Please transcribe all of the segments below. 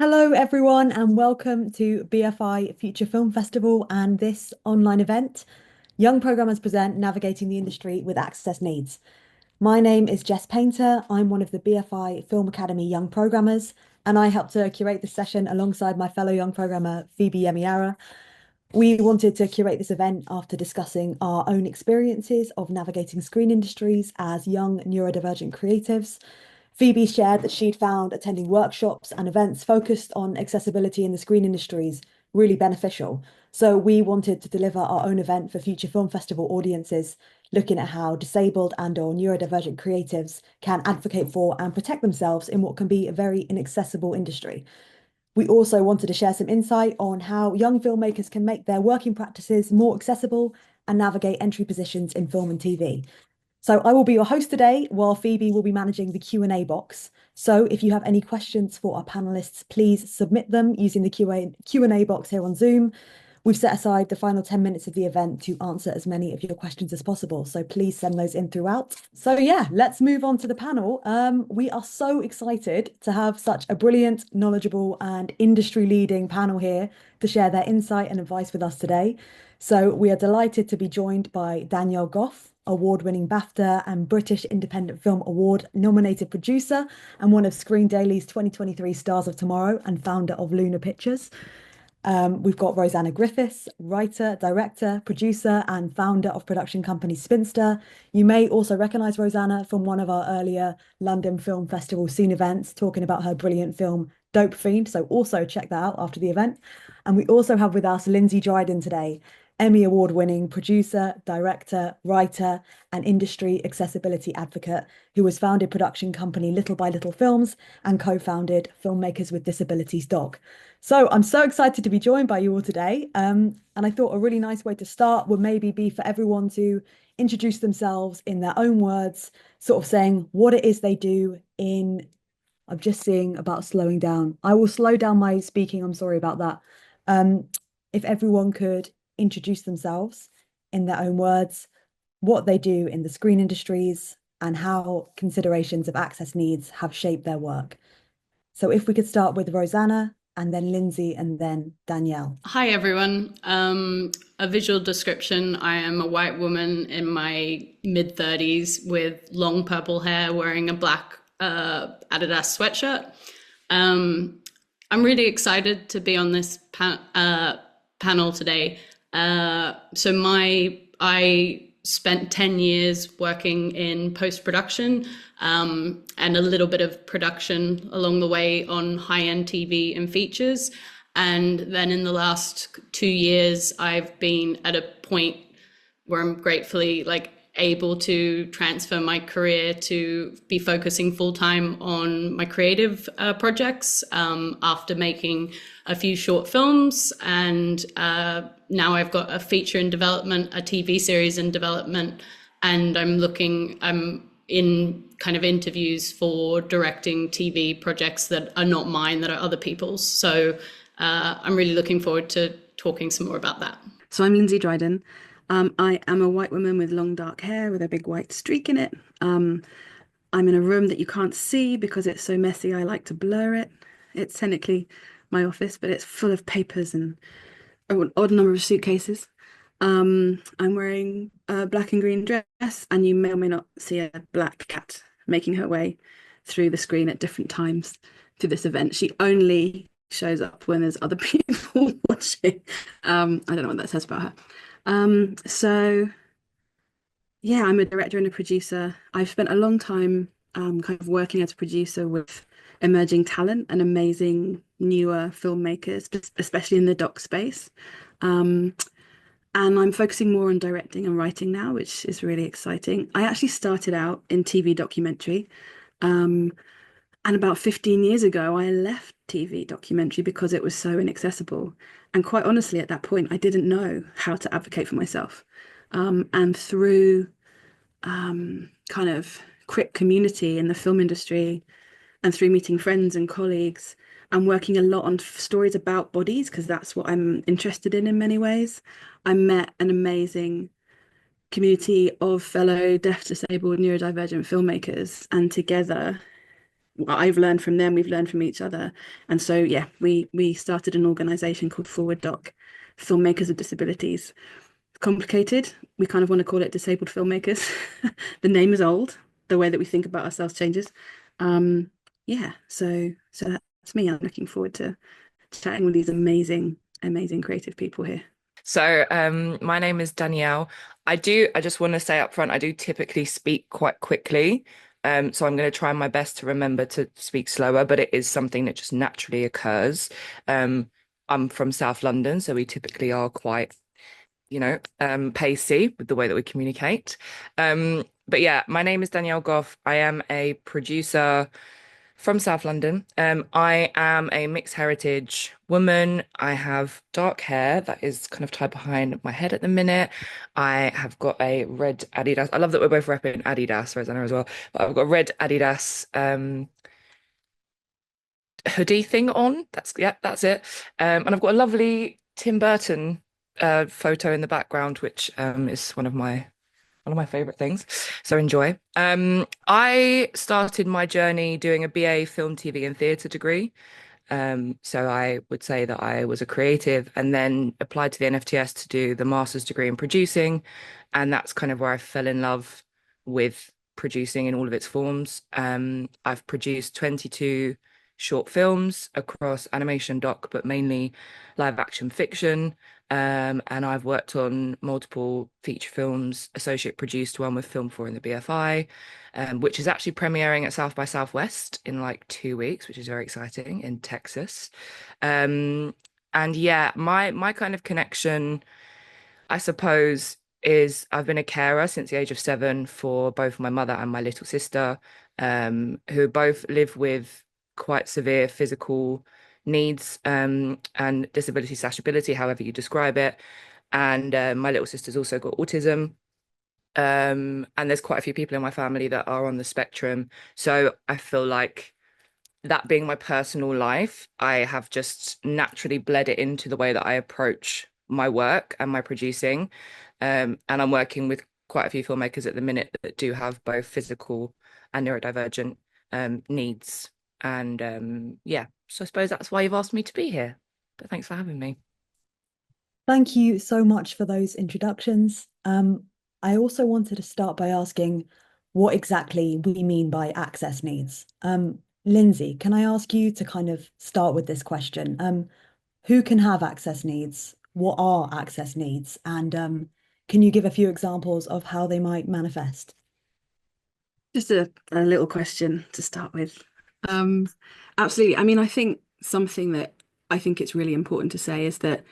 Hello, everyone, and welcome to BFI Future Film Festival and this online event. Young programmers present Navigating the Industry with Access Needs. My name is Jess Painter. I'm one of the BFI Film Academy Young Programmers, and I helped to curate this session alongside my fellow young programmer, Phoebe Emiara. We wanted to curate this event after discussing our own experiences of navigating screen industries as young neurodivergent creatives. Phoebe shared that she'd found attending workshops and events focused on accessibility in the screen industries really beneficial. So we wanted to deliver our own event for future film festival audiences, looking at how disabled and/or neurodivergent creatives can advocate for and protect themselves in what can be a very inaccessible industry. We also wanted to share some insight on how young filmmakers can make their working practices more accessible and navigate entry positions in film and TV. So I will be your host today, while Phoebe will be managing the Q&A box. So if you have any questions for our panelists, please submit them using the Q&A box here on Zoom. We've set aside the final 10 minutes of the event to answer as many of your questions as possible. So please send those in throughout. So yeah, let's move on to the panel. We are so excited to have such a brilliant, knowledgeable and industry-leading panel here to share their insight and advice with us today. So we are delighted to be joined by Danielle Goff, award-winning BAFTA and British Independent Film Award nominated producer and one of Screen Daily's 2023 Stars of Tomorrow and founder of Luna Pictures. We've got Rosanna Griffiths, writer, director, producer, and founder of production company Spinster. You may also recognise Rosanna from one of our earlier London Film Festival scene events, talking about her brilliant film Dope Fiend. So also check that out after the event. And we also have with us Lindsey Dryden today, Emmy award-winning producer, director, writer, and industry accessibility advocate, who has founded production company Little by Little Films and co-founded Filmmakers with Disabilities Doc. So I'm so excited to be joined by you all today. And I thought a really nice way to start would maybe be for everyone to introduce themselves in their own words, sort of saying what it is they do in. I'm just seeing about slowing down. I will slow down my speaking. I'm sorry about that. Um, if everyone could introduce themselves in their own words, what they do in the screen industries, and how considerations of access needs have shaped their work. So if we could start with Rosanna and then Lindsey and then Danielle. Hi everyone. A visual description. I am a white woman in my mid 30s with long purple hair wearing a black Adidas sweatshirt. I'm really excited to be on this panel today. I spent 10 years working in post-production and a little bit of production along the way on high-end TV and features. And then in the last 2 years, I've been at a point where I'm gratefully able to transfer my career to be focusing full time on my creative projects after making a few short films. And now I've got a feature in development, a TV series in development, and I'm in kind of interviews for directing TV projects that are not mine, that are other people's. So I'm really looking forward to talking some more about that. So I'm Lindsey Dryden. I am a white woman with long dark hair with a big white streak in it. I'm in a room that you can't see because it's so messy. I like to blur it. It's technically my office, but it's full of papers and an odd number of suitcases. I'm wearing a black and green dress, and you may or may not see a black cat making her way through the screen at different times through this event. She only shows up when there's other people watching. I don't know what that says about her. So yeah, I'm a director and a producer. I've spent a long time kind of working as a producer with emerging talent and amazing newer filmmakers, especially in the doc space. And I'm focusing more on directing and writing now, which is really exciting. I actually started out in TV documentary. And about 15 years ago, I left TV documentary because it was so inaccessible. And quite honestly, at that point, I didn't know how to advocate for myself. And through kind of quick community in the film industry and through meeting friends and colleagues and working a lot on stories about bodies, because that's what I'm interested in many ways, I met an amazing community of fellow deaf, disabled, neurodivergent filmmakers. And together I've learned from them, we've learned from each other. And so, yeah, we started an organization called FWD-Doc, Filmmakers with Disabilities. Complicated. We kind of want to call it disabled filmmakers. The name is old. The way that we think about ourselves changes. Yeah, so that's me. I'm looking forward to chatting with these amazing, amazing creative people here. So, my name is Danielle. I just want to say up front, I do typically speak quite quickly. So I'm going to try my best to remember to speak slower, but it is something that just naturally occurs. I'm from South London, so we typically are quite, pacey with the way that we communicate. But yeah, my name is Danielle Goff. I am a producer from South London. I am a mixed heritage woman. I have dark hair that is kind of tied behind my head at the minute. I have got a red Adidas. I love that we're both repping Adidas, Rosanna as well. But I've got a red Adidas hoodie thing on. That's it. And I've got a lovely Tim Burton photo in the background, which is one of my favorite things. So enjoy. I started my journey doing a BA film, TV, and theatre degree. So I would say that I was a creative and then applied to the NFTS to do the master's degree in producing. And that's kind of where I fell in love with producing in all of its forms. I've produced 22 short films across animation, doc, but mainly live action fiction. And I've worked on multiple feature films, associate produced one with Film 4 in the BFI, which is actually premiering at South by Southwest in like 2 weeks, which is very exciting in Texas. And yeah, my kind of connection, I suppose, is I've been a carer since the age of 7 for both my mother and my little sister, who both live with quite severe physical needs and disability/ability, however you describe it. And my little sister's also got autism. And there's quite a few people in my family that are on the spectrum. So I feel like that being my personal life, I have just naturally bled it into the way that I approach my work and my producing. And I'm working with quite a few filmmakers at the minute that do have both physical and neurodivergent needs. And yeah, so I suppose that's why you've asked me to be here. But thanks for having me. Thank you so much for those introductions. I also wanted to start by asking what exactly we mean by access needs. Lindsey, can I ask you to kind of start with this question? Who can have access needs? What are access needs? And can you give a few examples of how they might manifest? Just a little question to start with. Absolutely. I mean, I think something that I think it's really important to say is that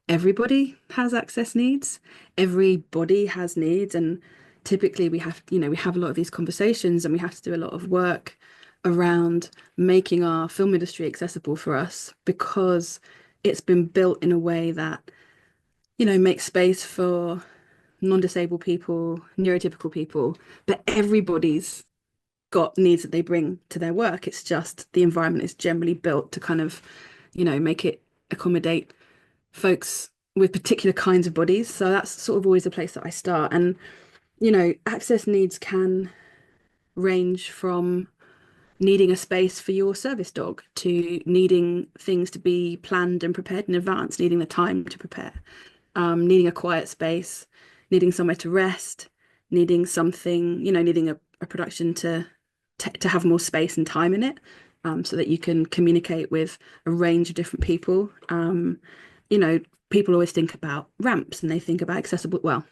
everybody has access needs. Everybody has needs, and typically we have a lot of these conversations, and we have to do a lot of work around making our film industry accessible for us because it's been built in a way that, makes space for non-disabled people, neurotypical people, but everybody's got needs that they bring to their work. It's just the environment is generally built to kind of, make it accommodate folks with particular kinds of bodies. So that's sort of always the place that I start. And, access needs can range from needing a space for your service dog to needing things to be planned and prepared in advance, needing the time to prepare, needing a quiet space, needing somewhere to rest, needing something, needing a production to have more space and time in it, so that you can communicate with a range of different people. People always think about ramps and they think about accessible, well,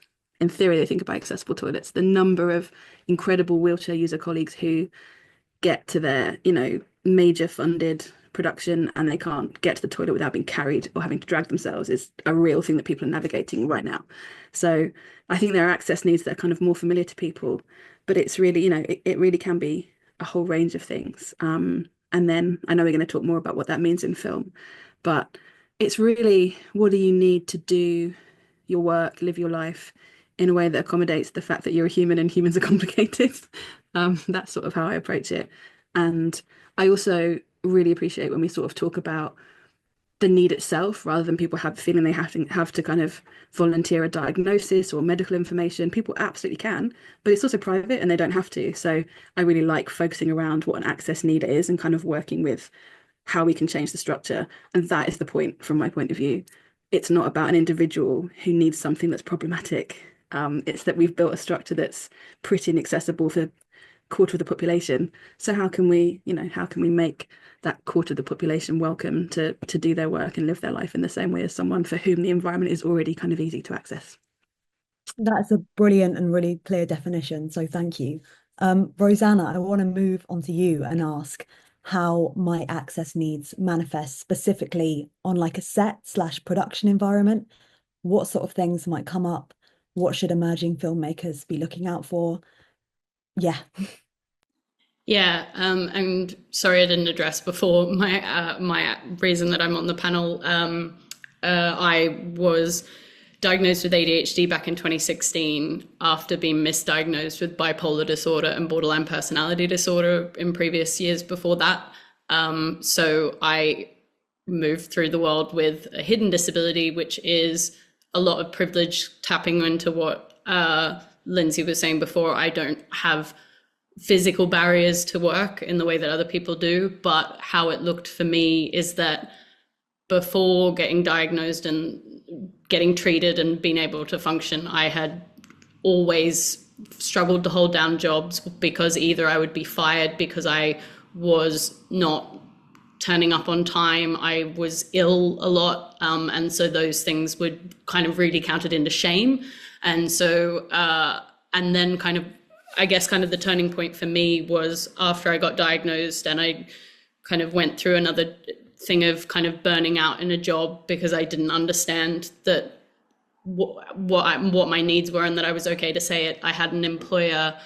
in theory, they think about accessible toilets. The number of incredible wheelchair user colleagues who get to their, major funded production and they can't get to the toilet without being carried or having to drag themselves is a real thing that people are navigating right now. So I think there are access needs that are kind of more familiar to people, but it's really, it really can be a whole range of things. And then I know we're going to talk more about what that means in film, but it's really, what do you need to do your work, live your life in a way that accommodates the fact that you're a human and humans are complicated. That's sort of how I approach it. And I also really appreciate when we sort of talk about the need itself, rather than people feeling they have to kind of volunteer a diagnosis or medical information. People absolutely can, but it's also private and they don't have to. So I really like focusing around what an access need is and kind of working with how we can change the structure. And that is the point from my point of view. It's not about an individual who needs something that's problematic. It's that we've built a structure that's pretty inaccessible for a quarter of the population. So how can we make that quarter of the population welcome to do their work and live their life in the same way as someone for whom the environment is already kind of easy to access? That's a brilliant and really clear definition. So thank you. Rosanna, I want to move on to you and ask how my access needs manifest specifically on like a set/production environment. What sort of things might come up? What should emerging filmmakers be looking out for? Yeah. Yeah, and sorry I didn't address before my reason that I'm on the panel. I was diagnosed with ADHD back in 2016 after being misdiagnosed with bipolar disorder and borderline personality disorder in previous years before that. So I moved through the world with a hidden disability, which is a lot of privilege, tapping into what Lindsey was saying before. I don't have physical barriers to work in the way that other people do, but how it looked for me is that before getting diagnosed and getting treated and being able to function, I had always struggled to hold down jobs because either I would be fired because I was not turning up on time, I was ill a lot, and so those things would kind of really counted into shame. And so and then kind of, I guess kind of the turning point for me was after I got diagnosed and I kind of went through another thing of kind of burning out in a job because I didn't understand that what my needs were and that I was okay to say it. I had an employer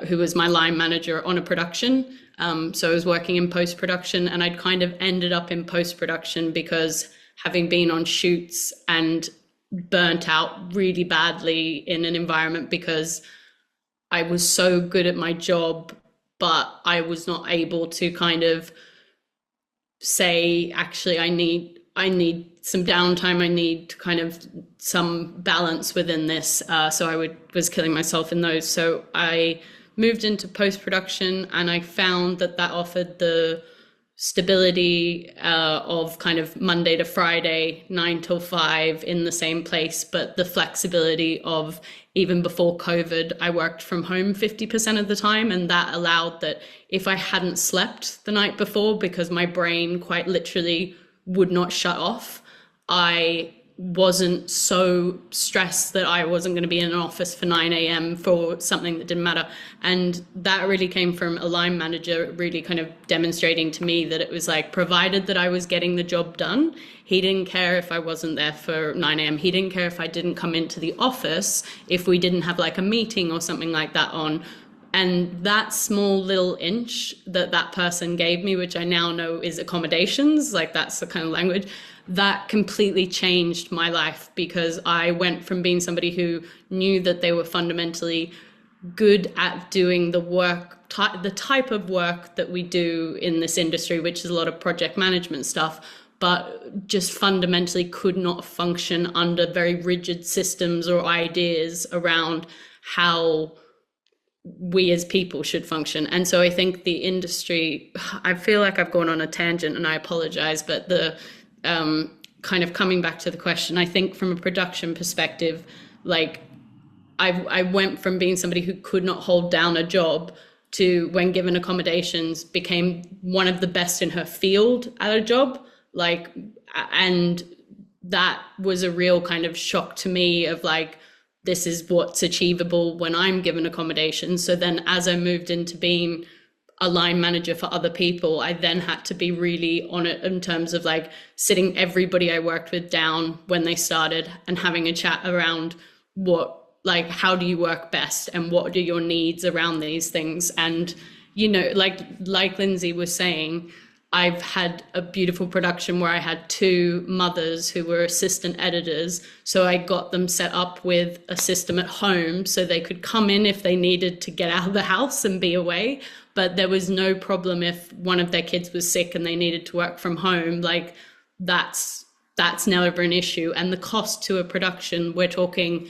who was my line manager on a production. So I was working in post-production, and I'd kind of ended up in post-production because having been on shoots and burnt out really badly in an environment because I was so good at my job, but I was not able to kind of say, actually, I need some downtime. I need kind of some balance within this. So I was killing myself in those. So I moved into post-production, and I found that offered the stability of kind of Monday to Friday, 9 till 5 in the same place, but the flexibility of, even before COVID, I worked from home 50% of the time. And that allowed that if I hadn't slept the night before, because my brain quite literally would not shut off, I wasn't so stressed that I wasn't going to be in an office for 9 a.m. for something that didn't matter. And that really came from a line manager really kind of demonstrating to me that it was like, provided that I was getting the job done, he didn't care if I wasn't there for 9 a.m. He didn't care if I didn't come into the office, if we didn't have like a meeting or something like that on. And that small little inch that person gave me, which I now know is accommodations, like that's the kind of language, that completely changed my life, because I went from being somebody who knew that they were fundamentally good at doing the work, the type of work that we do in this industry, which is a lot of project management stuff, but just fundamentally could not function under very rigid systems or ideas around how we as people should function. And so I think the industry, I feel like I've gone on a tangent and I apologize, but the kind of coming back to the question, I think from a production perspective, like I went from being somebody who could not hold down a job to, when given accommodations, became one of the best in her field at a job. Like, and that was a real kind of shock to me of like, this is what's achievable when I'm given accommodations. So then as I moved into being a line manager for other people, I then had to be really on it in terms of like sitting everybody I worked with down when they started and having a chat around how do you work best and what are your needs around these things. And, you know, like Lindsey was saying, I've had a beautiful production where I had two mothers who were assistant editors. So I got them set up with a system at home so they could come in if they needed to get out of the house and be away. But there was no problem if one of their kids was sick and they needed to work from home. Like that's never an issue. And the cost to a production, we're talking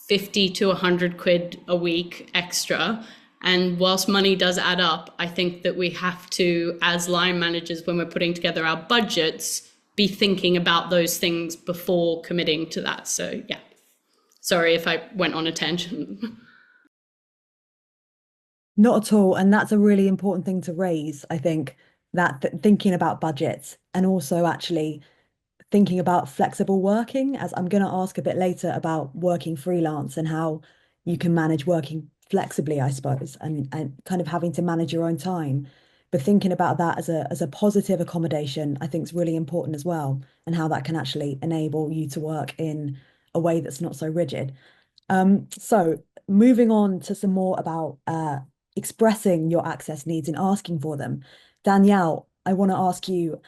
50 to 100 quid a week extra. And whilst money does add up, I think that we have to, as line managers, when we're putting together our budgets, be thinking about those things before committing to that. So yeah, sorry if I went on a tangent. Not at all. And that's a really important thing to raise, I think, that thinking about budgets and also actually thinking about flexible working, as I'm going to ask a bit later about working freelance and how you can manage working flexibly, I suppose, and kind of having to manage your own time. But thinking about that as a positive accommodation, I think is really important as well, and how that can actually enable you to work in a way that's not so rigid. So moving on to some more about expressing your access needs and asking for them. Danielle, I want to ask you,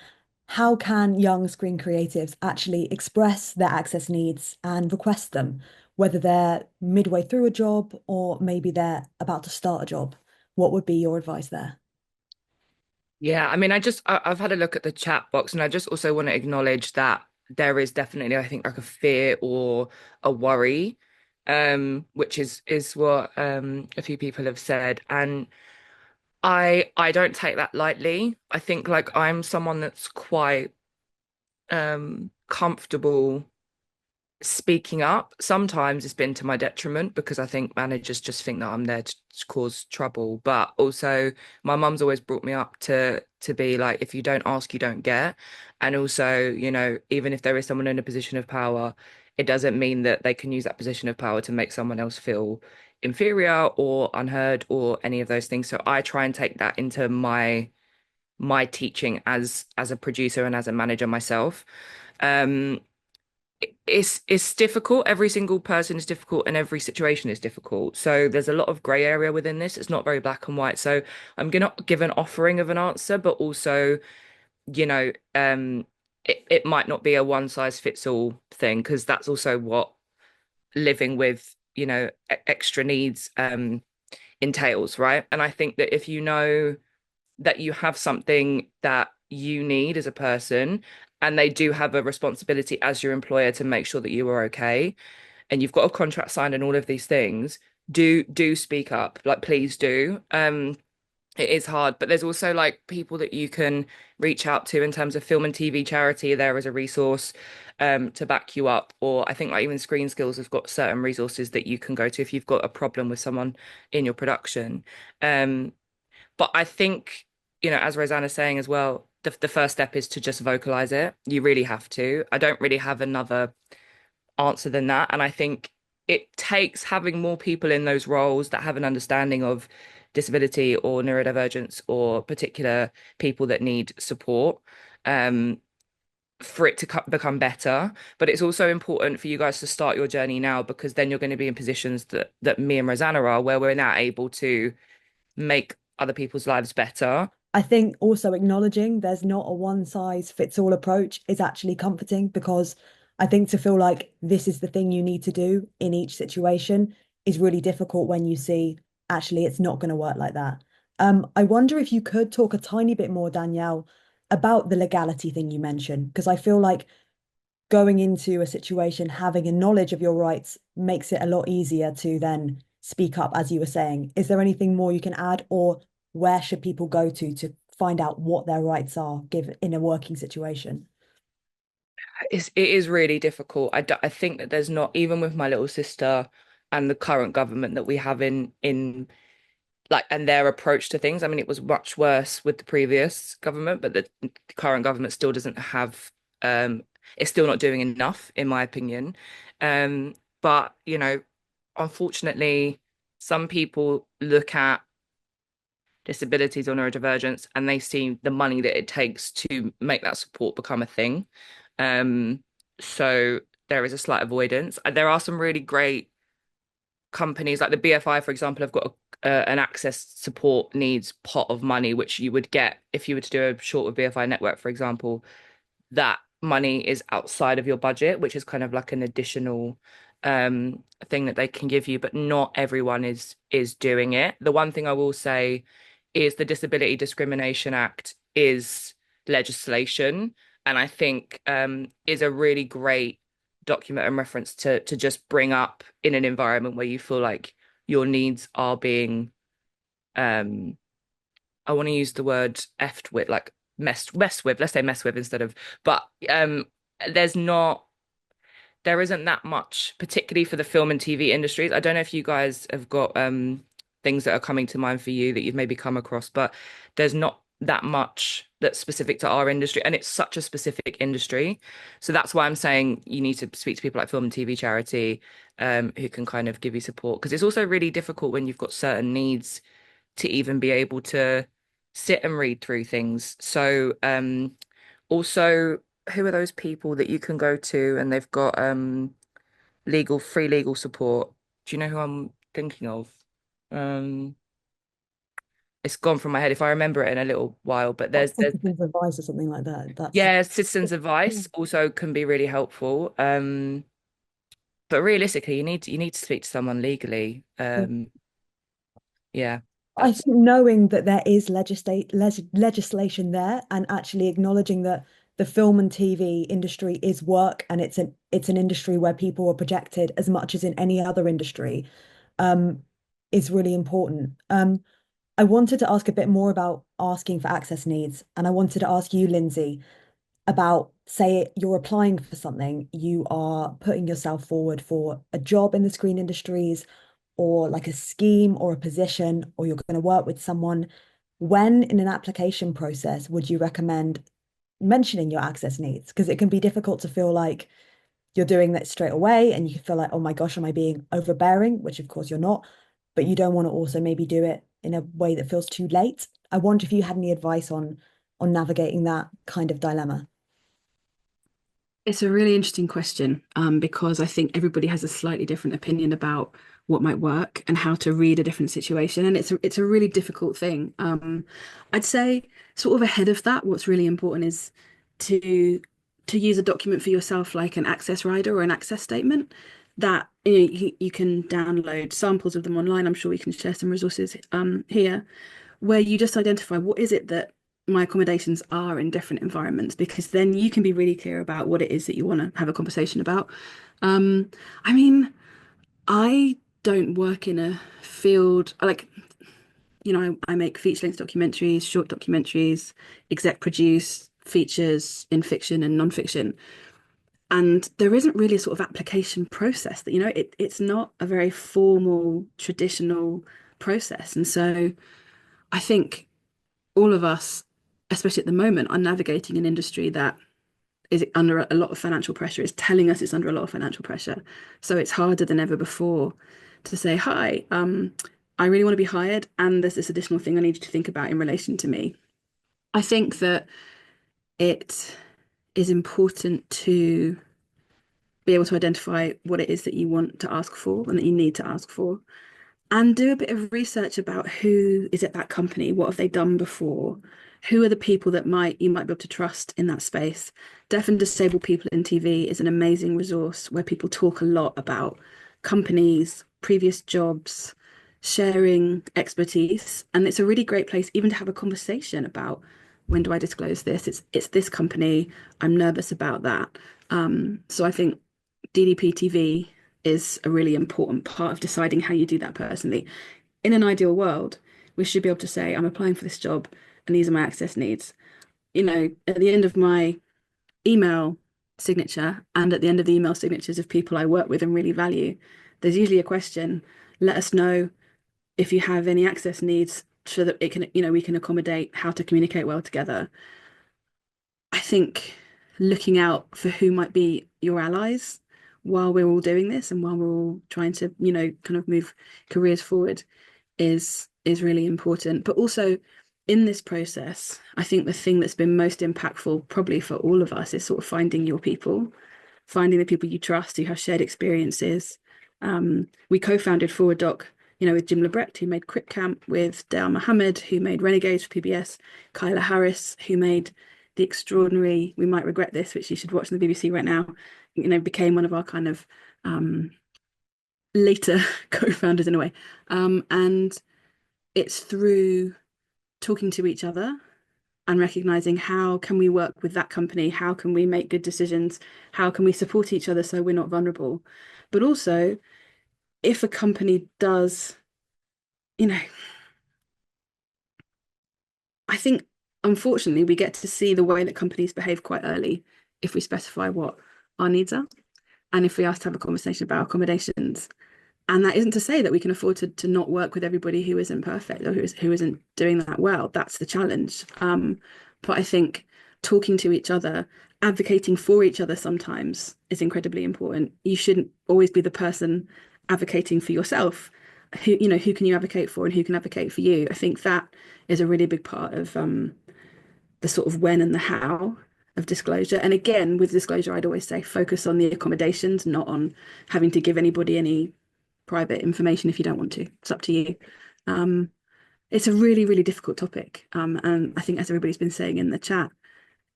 how can young screen creatives actually express their access needs and request them, whether they're midway through a job or maybe they're about to start a job? What would be your advice there? Yeah, I mean, I've had a look at the chat box, and I just also want to acknowledge that there is definitely, I think, like a fear or a worry, which is what a few people have said. And I don't take that lightly. I think like I'm someone that's quite comfortable speaking up. Sometimes it's been to my detriment because I think managers just think that I'm there to cause trouble. But also my mum's always brought me up to be like, if you don't ask, you don't get. And also, you know, even if there is someone in a position of power, it doesn't mean that they can use that position of power to make someone else feel inferior or unheard or any of those things. So I try and take that into my teaching as a producer and as a manager myself. Um, it's difficult. Every single person is difficult and every situation is difficult. So there's a lot of gray area within this. It's not very black and white. So I'm gonna give an offering of an answer, but also, you know, it might not be a one size fits all thing because that's also what living with, you know, extra needs entails, right? And I think that if you know that you have something that you need as a person, and they do have a responsibility as your employer to make sure that you are okay, and you've got a contract signed and all of these things, do speak up. Like, please do. It is hard, but there's also like people that you can reach out to in terms of film and TV charity there as a resource to back you up. Or I think like even Screen Skills has got certain resources that you can go to if you've got a problem with someone in your production. Um, but I think, you know, as Rosanna's saying as well, the first step is to just vocalize it. You really have to. I don't really have another answer than that. And I think it takes having more people in those roles that have an understanding of disability or neurodivergence or particular people that need support um, for it to become better. But it's also important for you guys to start your journey now because then you're going to be in positions that me and Rosanna are, where we're now able to make other people's lives better. I think also acknowledging there's not a one size fits all approach is actually comforting because I think to feel like this is the thing you need to do in each situation is really difficult when you see actually it's not going to work like that. I wonder if you could talk a tiny bit more, Danielle, about the legality thing you mentioned, because I feel like going into a situation, having a knowledge of your rights makes it a lot easier to then speak up, as you were saying. Is there anything more you can add, or where should people go to find out what their rights are given in a working situation? It is really difficult. I think that there's not, even with my little sister and the current government that we have in like, and their approach to things. I mean, it was much worse with the previous government, but the current government still doesn't have it's still not doing enough, in my opinion. But you know, unfortunately, some people look at disabilities or neurodivergence and they see the money that it takes to make that support become a thing. Um, so there is a slight avoidance. There are some really great companies like the BFI, for example, have got an access support needs pot of money, which you would get if you were to do a short with BFI network, for example. That money is outside of your budget, which is kind of like an additional thing that they can give you, but not everyone is doing it. The one thing I will say is the Disability Discrimination Act is legislation, and I think is a really great document and reference to just bring up in an environment where you feel like your needs are being I want to use the word effed with, like messed with, let's say mess with instead of, but there's not, there isn't that much, particularly for the film and TV industries. I don't know if you guys have got things that are coming to mind for you that you've maybe come across, but there's not that much that's specific to our industry, and it's such a specific industry. So that's why I'm saying you need to speak to people like Film and TV Charity, who can kind of give you support, because it's also really difficult when you've got certain needs to even be able to sit and read through things. So also, who are those people that you can go to and they've got free legal support? Do you know who I'm thinking of? Um it's gone from my head if I remember it in a little while, but Like there's citizens advice or something like that. That's yeah, citizens advice also can be really helpful. But realistically you need to speak to someone legally. Yeah, I that's think knowing that there is legislation there and actually acknowledging that the film and TV industry is work and it's an industry where people are projected as much as in any other industry um, is really important. I wanted to ask a bit more about asking for access needs, and I wanted to ask you, Lindsay, about, say you're applying for something, you are putting yourself forward for a job in the screen industries or like a scheme or a position, or you're going to work with someone. When in an application process would you recommend mentioning your access needs? Because it can be difficult to feel like you're doing that straight away and you can feel like, oh my gosh, am I being overbearing? Which of course you're not, but you don't want to also maybe do it in a way that feels too late. I wonder if you had any advice on navigating that kind of dilemma. It's a really interesting question, because I think everybody has a slightly different opinion about what might work and how to read a different situation, and it's a really difficult thing. I'd say sort of ahead of that, what's really important is to to use a document for yourself, like an access rider or an access statement, that you can download samples of them online. I'm sure we can share some resources here, where you just identify what is it that my accommodations are in different environments, because then you can be really clear about what it is that you want to have a conversation about. Um, I mean, I don't work in a field like, I make feature-length documentaries, short documentaries, exec produce features in fiction and non-fiction. And there isn't really a sort of application process that, it's not a very formal, traditional process. And so I think all of us, especially at the moment, are navigating an industry that is under a lot of financial pressure, is telling us it's under a lot of financial pressure. So it's harder than ever before to say, hi, I really want to be hired, and there's this additional thing I need you to think about in relation to me. I think that it is important to be able to identify what it is that you want to ask for and that you need to ask for, and do a bit of research about who is at that company, what have they done before, who are the people that you might be able to trust in that space. Deaf and disabled people in TV is an amazing resource where people talk a lot about companies, previous jobs, sharing expertise, and it's a really great place even to have a conversation about, when do I disclose this? It's this company, I'm nervous about that. So I think DDP TV is a really important part of deciding how you do that personally. In an ideal world, we should be able to say, I'm applying for this job and these are my access needs. At the end of my email signature and at the end of the email signatures of people I work with and really value, there's usually a question: let us know if you have any access needs so that we can accommodate how to communicate well together. I think looking out for who might be your allies while we're all doing this and while we're all trying to, kind of move careers forward is really important. But also in this process, I think the thing that's been most impactful probably for all of us is sort of finding your people, finding the people you trust who have shared experiences. We co-founded Forward Doc, with Jim Lebrecht, who made Crip Camp, with Dale Mohammed, who made Renegades for PBS, Kyla Harris, who made the extraordinary We Might Regret This, which you should watch on the BBC right now, became one of our kind of later co-founders in a way. And it's through talking to each other and recognizing how can we work with that company? How can we make good decisions? How can we support each other so we're not vulnerable? But also, if a company does, I think unfortunately we get to see the way that companies behave quite early if we specify what our needs are and if we ask to have a conversation about accommodations. And that isn't to say that we can afford to not work with everybody who isn't perfect or who isn't doing that well. That's the challenge. But I think talking to each other, advocating for each other sometimes is incredibly important. You shouldn't always be the person advocating for yourself. Who can you advocate for and who can advocate for you? I think that is a really big part of the sort of when and the how of disclosure. And again, with disclosure, I'd always say focus on the accommodations, not on having to give anybody any private information if you don't want to. It's up to you. It's a really, really difficult topic. And I think, as everybody's been saying in the chat,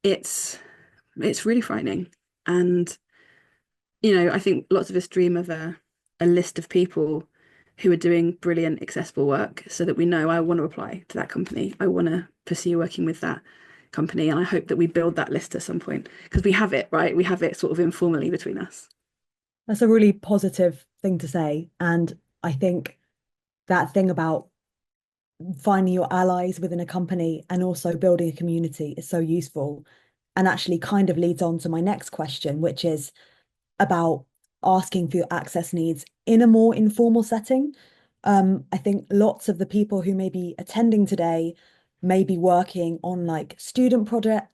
it's really frightening. And, I think lots of us dream of a list of people who are doing brilliant, accessible work so that we know I want to apply to that company. I want to pursue working with that company. And I hope that we build that list at some point because we have it, right? We have it sort of informally between us. That's a really positive thing to say. And I think that thing about finding your allies within a company and also building a community is so useful, and actually kind of leads on to my next question, which is about asking for your access needs in a more informal setting. I think lots of the people who may be attending today may be working on like student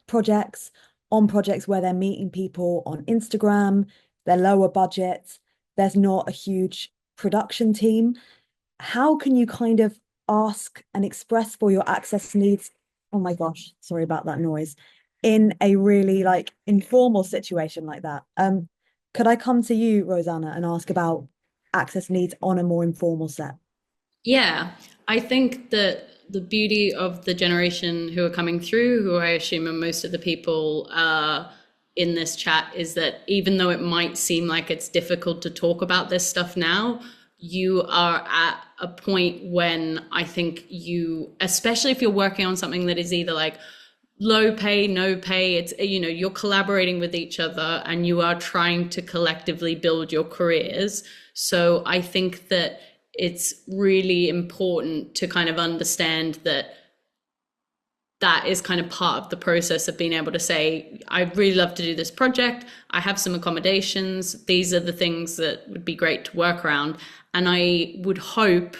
projects, on projects where they're meeting people on Instagram, they're lower budget, there's not a huge production team. How can you kind of ask and express for your access needs? Oh my gosh, sorry about that noise. In a really like informal situation like that. Could I come to you, Rosanna, and ask about access needs on a more informal set? Yeah, I think that the beauty of the generation who are coming through, who I assume are most of the people in this chat, is that even though it might seem like it's difficult to talk about this stuff now, you are at a point when I think you, especially if you're working on something that is either like low pay, no pay, it's, you're collaborating with each other and you are trying to collectively build your careers. So I think that it's really important to kind of understand that that is kind of part of the process of being able to say, I'd really love to do this project. I have some accommodations. These are the things that would be great to work around. And I would hope,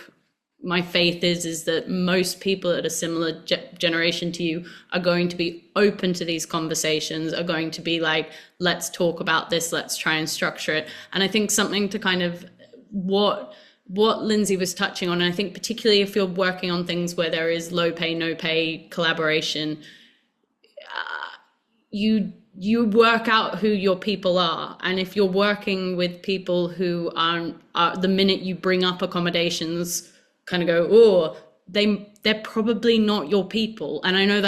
my faith is that most people at a similar generation to you are going to be open to these conversations, are going to be like, let's talk about this, let's try and structure it. And I think something to kind of what Lindsey was touching on, and I think particularly if you're working on things where there is low pay, no pay collaboration, you work out who your people are. And if you're working with people who are the minute you bring up accommodations, kind of go, oh, they're probably not your people. And I know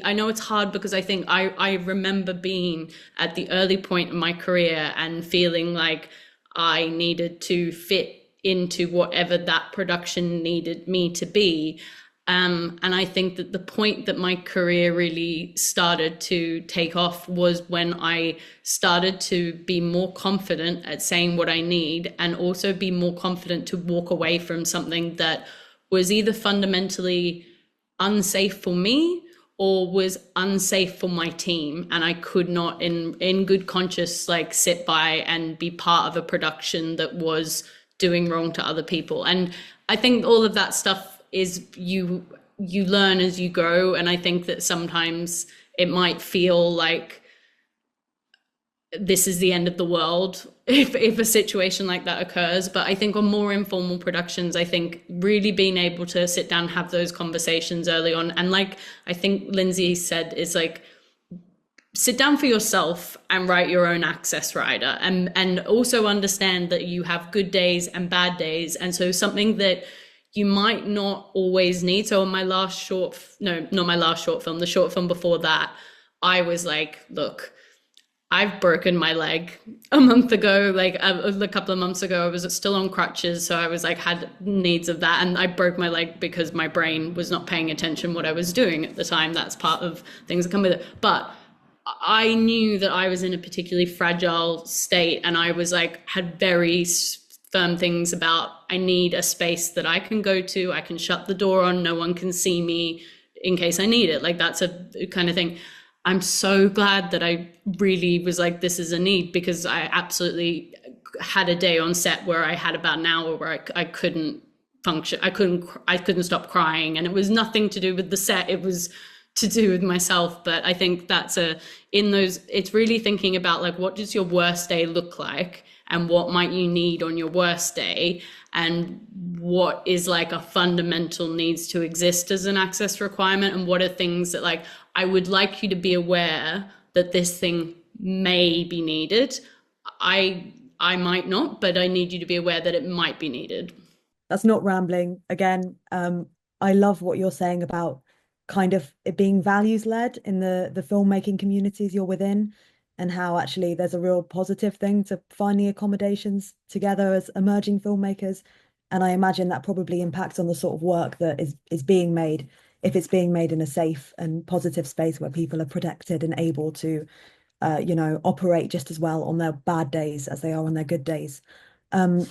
I know it's hard because I think I remember being at the early point in my career and feeling like I needed to fit into whatever that production needed me to be. And I think that the point that my career really started to take off was when I started to be more confident at saying what I need, and also be more confident to walk away from something that was either fundamentally unsafe for me or was unsafe for my team. And I could not in good conscience like sit by and be part of a production that was doing wrong to other people. And I think all of that stuff is you learn as you go. And I think that sometimes it might feel like this is the end of the world if a situation like that occurs. But I think on more informal productions, I think really being able to sit down and have those conversations early on. And like I think Lindsey said, is like, sit down for yourself and write your own access rider, and also understand that you have good days and bad days. And so something that you might not always need. So on my last not my last short film, the short film before that, I was like, look, I've broken my leg a month ago, like a couple of months ago. I was still on crutches, so I was like had needs of that, and I broke my leg because my brain was not paying attention what I was doing at the time. That's part of things that come with it. But I knew that I was in a particularly fragile state, and I was like had very firm things about I need a space that I can go to. I can shut the door on. No one can see me in case I need it. Like that's a kind of thing. I'm so glad that I really was like, this is a need, because I absolutely had a day on set where I had about an hour where I couldn't function. I couldn't stop crying, and it was nothing to do with the set. It was to do with myself. But I think it's really thinking about like, what does your worst day look like, and what might you need on your worst day, and what is like a fundamental needs to exist as an access requirement, and what are things that like I would like you to be aware that this thing may be needed. I might not, but I need you to be aware that it might be needed. That's not rambling. Again, I love what you're saying about kind of it being values led in the filmmaking communities you're within, and how actually there's a real positive thing to finding accommodations together as emerging filmmakers. And I imagine that probably impacts on the sort of work that is being made, if it's being made in a safe and positive space where people are protected and able to operate just as well on their bad days as they are on their good days. Um,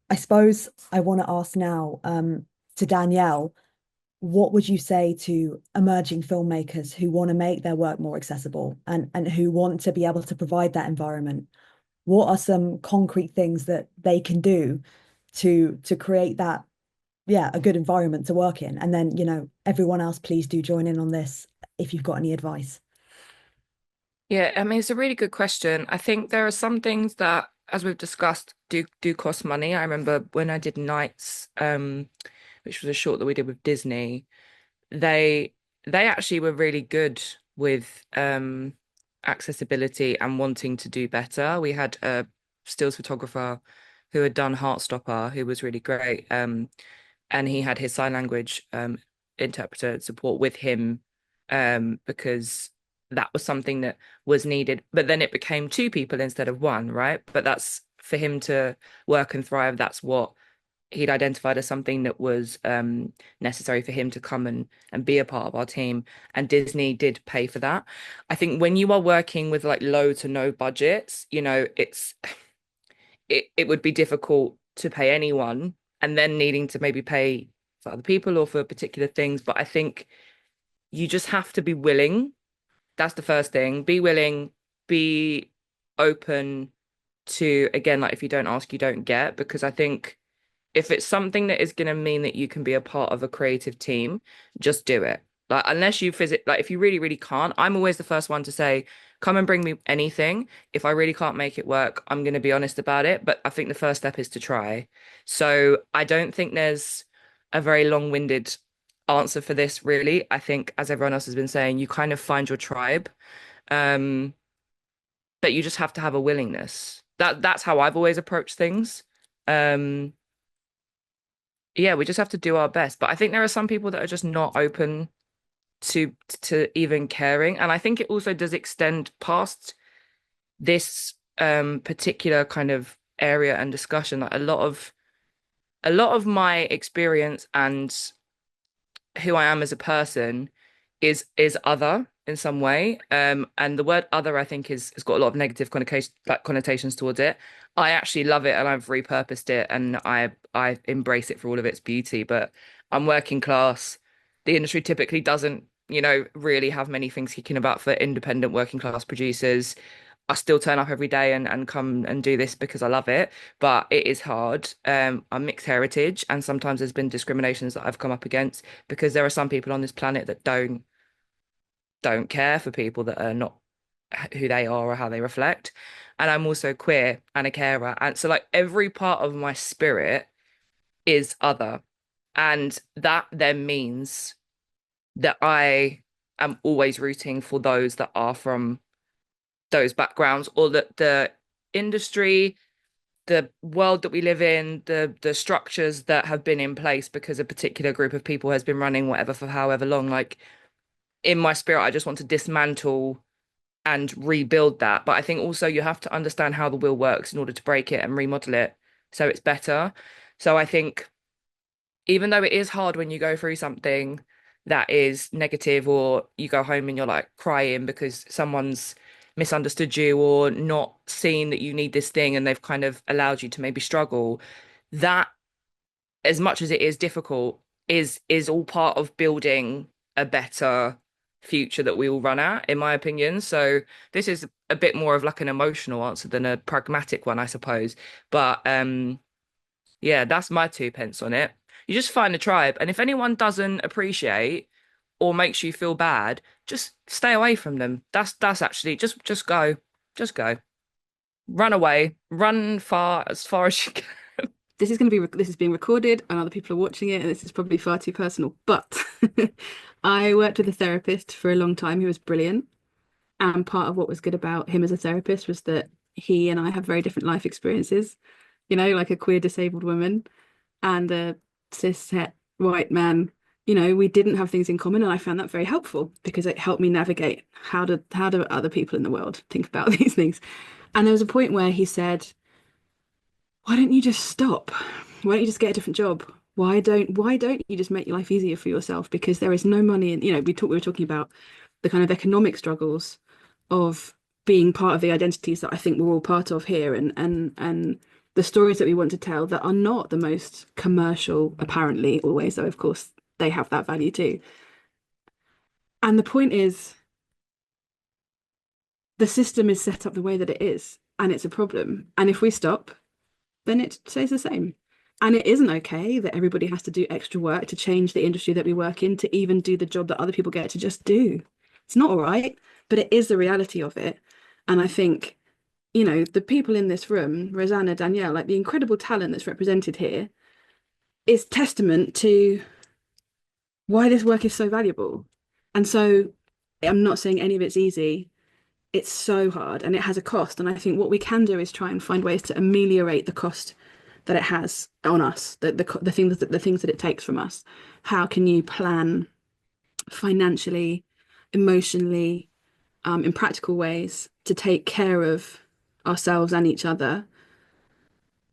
I suppose I want to ask now, to Danielle, what would you say to emerging filmmakers who want to make their work more accessible, and who want to be able to provide that environment? What are some concrete things that they can do to create that, yeah, a good environment to work in? And then, everyone else, please do join in on this if you've got any advice. Yeah, I mean, it's a really good question. I think there are some things that, as we've discussed, do cost money. I remember when I did Nights, which was a short that we did with Disney, they they actually were really good with accessibility and wanting to do better. We had a stills photographer who had done Heartstopper, who was really great. And he had his sign language interpreter support with him, because that was something that was needed. But then it became two people instead of one, right? But that's for him to work and thrive. That's what he'd identified as something that was necessary for him to come and be a part of our team. And Disney did pay for that. I think when you are working with like low to no budgets, it would be difficult to pay anyone and then needing to maybe pay for other people or for particular things. But I think you just have to be willing. That's the first thing. Be willing, be open to, again, like if you don't ask, you don't get, because I think if it's something that is going to mean that you can be a part of a creative team, just do it. Like, unless you like, if you really, really can't, I'm always the first one to say, come and bring me anything. If I really can't make it work, I'm going to be honest about it. But I think the first step is to try. So I don't think there's a very long-winded answer for this, really. I think, as everyone else has been saying, you kind of find your tribe. Um, but you just have to have a willingness. That's how I've always approached things. Um, yeah, we just have to do our best. But I think there are some people that are just not open to even caring. And I think it also does extend past this particular kind of area and discussion. Like a lot of my experience and who I am as a person is other in some way. And the word other, I think, has got a lot of negative connotations towards it. I actually love it, and I've repurposed it, and I embrace it for all of its beauty. But I'm working class. The industry typically doesn't, really have many things kicking about for independent working class producers. I still turn up every day and come and do this because I love it, but it is hard. I'm mixed heritage, and sometimes there's been discriminations that I've come up against because there are some people on this planet that don't care for people that are not who they are or how they reflect. And I'm also queer and a carer, and so like every part of my spirit is other, and that then means that I am always rooting for those that are from those backgrounds, or that the industry, the world that we live in, the structures that have been in place because a particular group of people has been running whatever for however long. Like, in my spirit, I just want to dismantle and rebuild that. But I think also you have to understand how the wheel works in order to break it and remodel it so it's better. So I think even though it is hard when you go through something that is negative, or you go home and you're like crying because someone's misunderstood you or not seen that you need this thing and they've kind of allowed you to maybe struggle, that, as much as it is difficult, is all part of building a better future that we all run at, in my opinion. So this is a bit more of like an emotional answer than a pragmatic one, I suppose. But yeah, that's my 2 pence on it. You just find a tribe, and if anyone doesn't appreciate or makes you feel bad, just stay away from them. That's actually just go, run away, run as far as you can. This is being recorded and other people are watching it, and this is probably far too personal. But I worked with a therapist for a long time who was brilliant. And part of what was good about him as a therapist was that he and I have very different life experiences. Like a queer disabled woman and a cis het white man. We didn't have things in common, and I found that very helpful because it helped me navigate how do other people in the world think about these things. And there was a point where he said, why don't you just stop? Why don't you just get a different job? Why don't you just make your life easier for yourself? Because there is no money in, we were talking about the kind of economic struggles of being part of the identities that I think we're all part of here, and the stories that we want to tell that are not the most commercial, apparently, always, though of course they have that value too. And the point is, the system is set up the way that it is, and it's a problem. And if we stop, then it stays the same. And it isn't okay that everybody has to do extra work to change the industry that we work in, to even do the job that other people get to just do. It's not all right, but it is the reality of it. And I think, the people in this room, Rosanna, Danielle, like the incredible talent that's represented here, is testament to why this work is so valuable. And so I'm not saying any of it's easy. It's so hard and it has a cost. And I think what we can do is try and find ways to ameliorate the cost that it has on us, the things that it takes from us. How can you plan financially, emotionally, in practical ways to take care of ourselves and each other?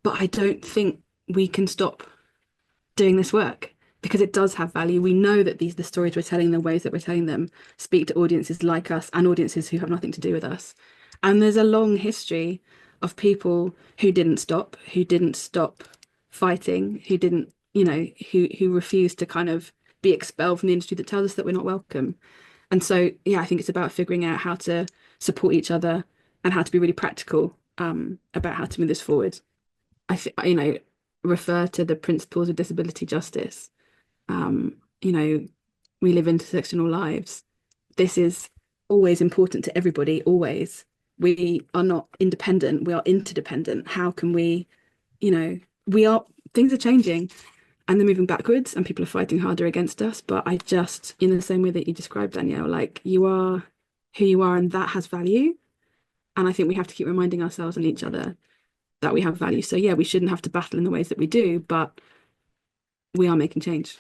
But I don't think we can stop doing this work because it does have value. We know that the stories we're telling, the ways that we're telling them, speak to audiences like us and audiences who have nothing to do with us. And there's a long history of people who didn't stop fighting, who didn't, who refused to kind of be expelled from the industry that tells us that we're not welcome. And so, yeah, I think it's about figuring out how to support each other and how to be really practical about how to move this forward. Refer to the principles of disability justice. We live intersectional lives. This is always important to everybody, always. We are not independent, we are interdependent. How can we, things are changing and they're moving backwards and people are fighting harder against us. But I just, in the same way that you described, Danielle, like you are who you are and that has value. And I think we have to keep reminding ourselves and each other that we have value. So yeah, we shouldn't have to battle in the ways that we do, but we are making change.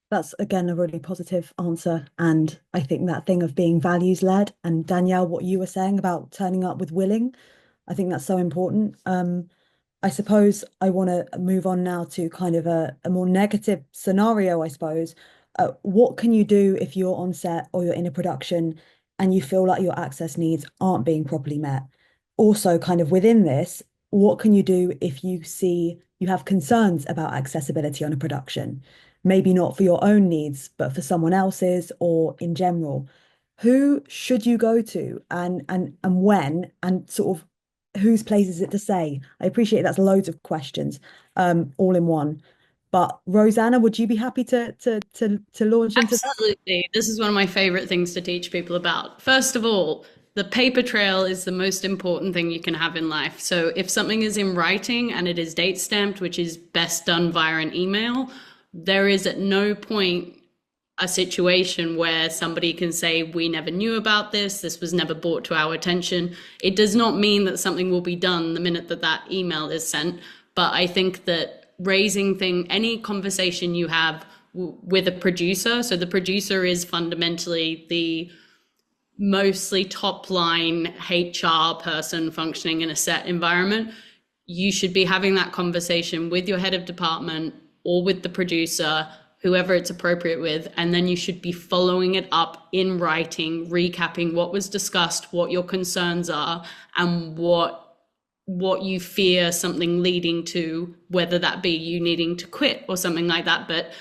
That's again a really positive answer. And I think that thing of being values led, and Danielle, what you were saying about turning up with willing, I think that's so important. I suppose I want to move on now to kind of a more negative scenario, I suppose. What can you do if you're on set or you're in a production and you feel like your access needs aren't being properly met? Also, kind of within this, what can you do if you see you have concerns about accessibility on a production? Maybe not for your own needs, but for someone else's or in general. Who should you go to and when, and sort of whose place is it to say? I appreciate that's loads of questions, all in one. But Rosanna, would you be happy to launch into that? Absolutely. This is one of my favorite things to teach people about. First of all, the paper trail is the most important thing you can have in life. So if something is in writing and it is date stamped, which is best done via an email, there is at no point a situation where somebody can say, we never knew about this, this was never brought to our attention. It does not mean that something will be done the minute that that email is sent. But I think that any conversation you have with a producer, so the producer is fundamentally mostly top line HR person functioning in a set environment, you should be having that conversation with your head of department or with the producer, whoever it's appropriate with, and then you should be following it up in writing, recapping what was discussed, what your concerns are, and what you fear something leading to, whether that be you needing to quit or something like that. But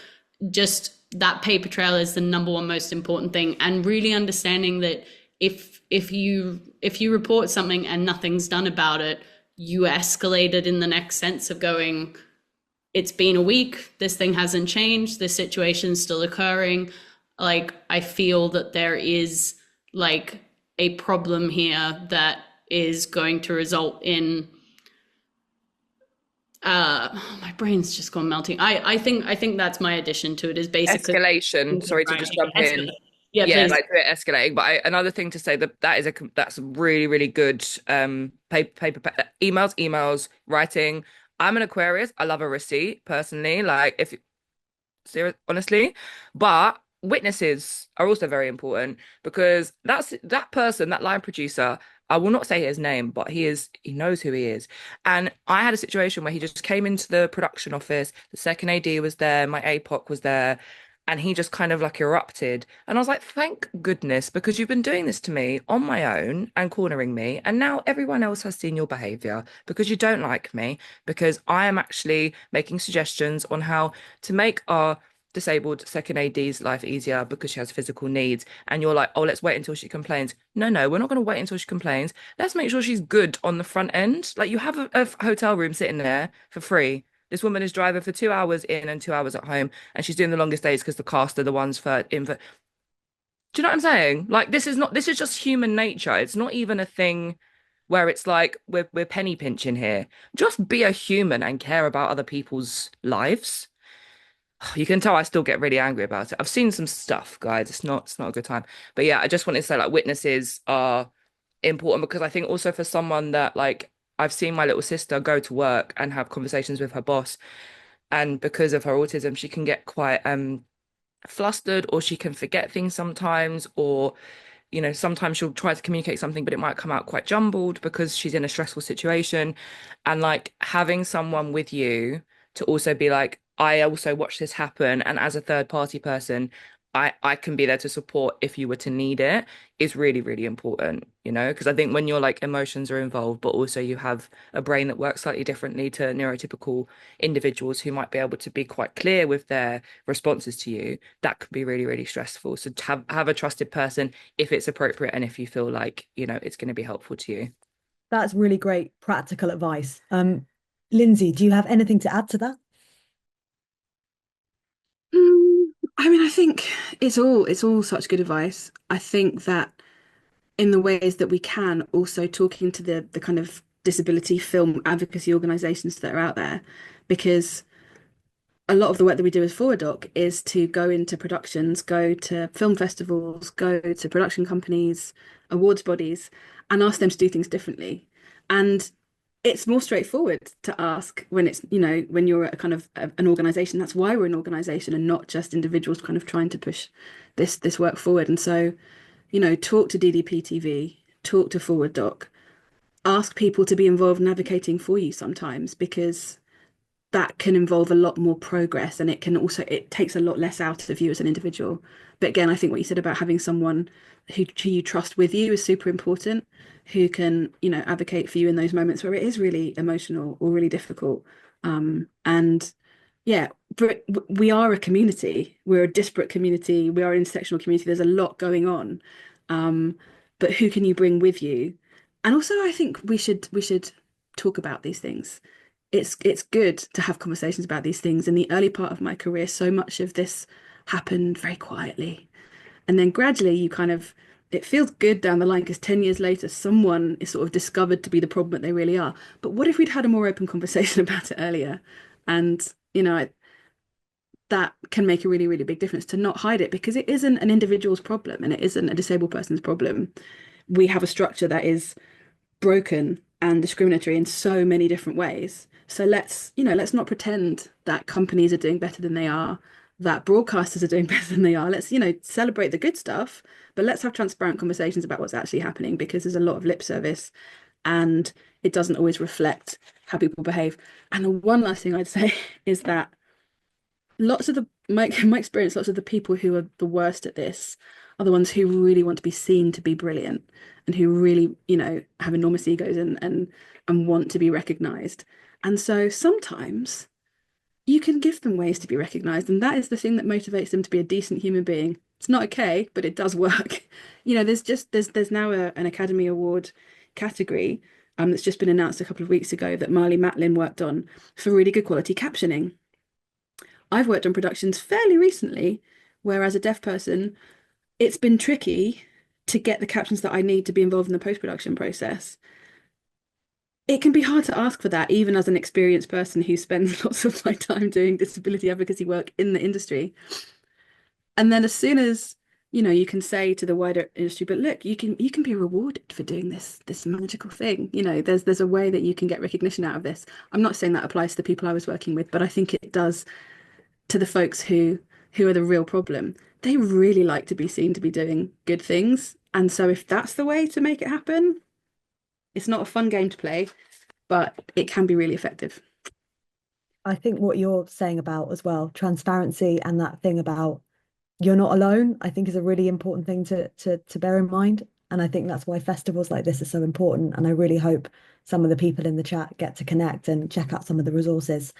just that paper trail is the number one most important thing, and really understanding that if you report something and nothing's done about it, you escalate it in the next sense of going, it's been a week, this thing hasn't changed, this situation's still occurring. Like, I feel that there is like a problem here that is going to result in my brain's just gone melting. I think that's my addition to it, is basically Escalation. Sorry to just jump in. Yeah, Yeah, please. like escalating. But another thing to say that's really, really good emails, writing. I'm an Aquarius. I love a receipt personally. Like, if serious, honestly, but witnesses are also very important, because that person, that line producer. I will not say his name, but he knows who he is. And I had a situation where he just came into the production office. The second AD was there, my APOC was there, and he just kind of like erupted. And I was like, thank goodness, because you've been doing this to me on my own and cornering me. And now everyone else has seen your behavior because you don't like me, because I am actually making suggestions on how to make our disabled second AD's life easier because she has physical needs. And you're like, oh, let's wait until she complains. No, we're not going to wait until she complains. Let's make sure she's good on the front end. Like, you have a hotel room sitting there for free. This woman is driving for 2 hours in and 2 hours at home, and she's doing the longest days because the cast are the ones for in. Do you know what I'm saying? Like, this is just human nature. It's not even a thing where it's like we're penny pinching here. Just be a human and care about other people's lives. You can tell I still get really angry about it. I've seen some stuff, guys. It's not a good time. But yeah, I just wanted to say, like, witnesses are important, because I think also for someone that, like, I've seen my little sister go to work and have conversations with her boss, and because of her autism, she can get quite flustered, or she can forget things sometimes, or sometimes she'll try to communicate something, but it might come out quite jumbled because she's in a stressful situation. And like, having someone with you to also be like, I also watched this happen, and as a third party person, I can be there to support if you were to need it, is really, really important, because I think when your like emotions are involved, but also you have a brain that works slightly differently to neurotypical individuals who might be able to be quite clear with their responses to you, that could be really, really stressful. So to have a trusted person if it's appropriate, and if you feel like, it's going to be helpful to you. That's really great practical advice. Lindsey, do you have anything to add to that? I mean, I think it's all such good advice. I think that in the ways that we can, also talking to the kind of disability film advocacy organizations that are out there, because a lot of the work that we do as Forward Doc is to go into productions, go to film festivals, go to production companies, awards bodies, and ask them to do things differently. And it's more straightforward to ask when it's, when you're a kind of an organization. That's why we're an organization and not just individuals kind of trying to push this work forward. And so, talk to DDP TV, talk to Forward Doc, ask people to be involved in advocating for you sometimes, because that can involve a lot more progress, and it takes a lot less out of you as an individual. But again, I think what you said about having someone who you trust with you is super important, who can, advocate for you in those moments where it is really emotional or really difficult. And yeah, but we are a community. We're a disparate community. We are an intersectional community. There's a lot going on. But who can you bring with you? And also, I think we should talk about these things. It's good to have conversations about these things. In the early part of my career, so much of this happened very quietly. And then gradually it feels good down the line, because 10 years later, someone is sort of discovered to be the problem that they really are. But what if we'd had a more open conversation about it earlier? And, that can make a really, really big difference, to not hide it, because it isn't an individual's problem and it isn't a disabled person's problem. We have a structure that is broken and discriminatory in so many different ways. So let's not pretend that companies are doing better than they are. that broadcasters are doing better than they are. Let's, celebrate the good stuff, but let's have transparent conversations about what's actually happening, because there's a lot of lip service and it doesn't always reflect how people behave. And the one last thing I'd say is that my experience, lots of the people who are the worst at this are the ones who really want to be seen to be brilliant, and who really, have enormous egos and want to be recognized. And so sometimes you can give them ways to be recognized, and that is the thing that motivates them to be a decent human being. It's not okay, but it does work. There's now an Academy Award category that's just been announced a couple of weeks ago that Marley Matlin worked on for really good quality captioning. I've worked on productions fairly recently where, as a deaf person, it's been tricky to get the captions that I need to be involved in the post-production process. It can be hard to ask for that, even as an experienced person who spends lots of my time doing disability advocacy work in the industry. And then as soon as, you can say to the wider industry, but look, you can be rewarded for doing this magical thing. There's a way that you can get recognition out of this. I'm not saying that applies to the people I was working with, but I think it does to the folks who are the real problem. They really like to be seen to be doing good things. And so if that's the way to make it happen, it's not a fun game to play, but it can be really effective. I think what you're saying about as well, transparency and that thing about you're not alone, I think is a really important thing to bear in mind. And I think that's why festivals like this are so important. And I really hope some of the people in the chat get to connect and check out some of the resources.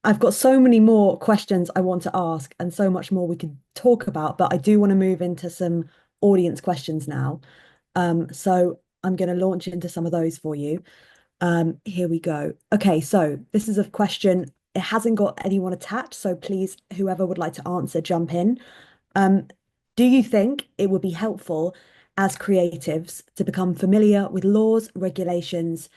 I've got so many more questions I want to ask and so much more we could talk about, but I do want to move into some audience questions now. So I'm going to launch into some of those for you. Here we go. Okay, so this is a question. It hasn't got anyone attached, so please, whoever would like to answer, jump in. Do you think it would be helpful as creatives to become familiar with laws, regulations,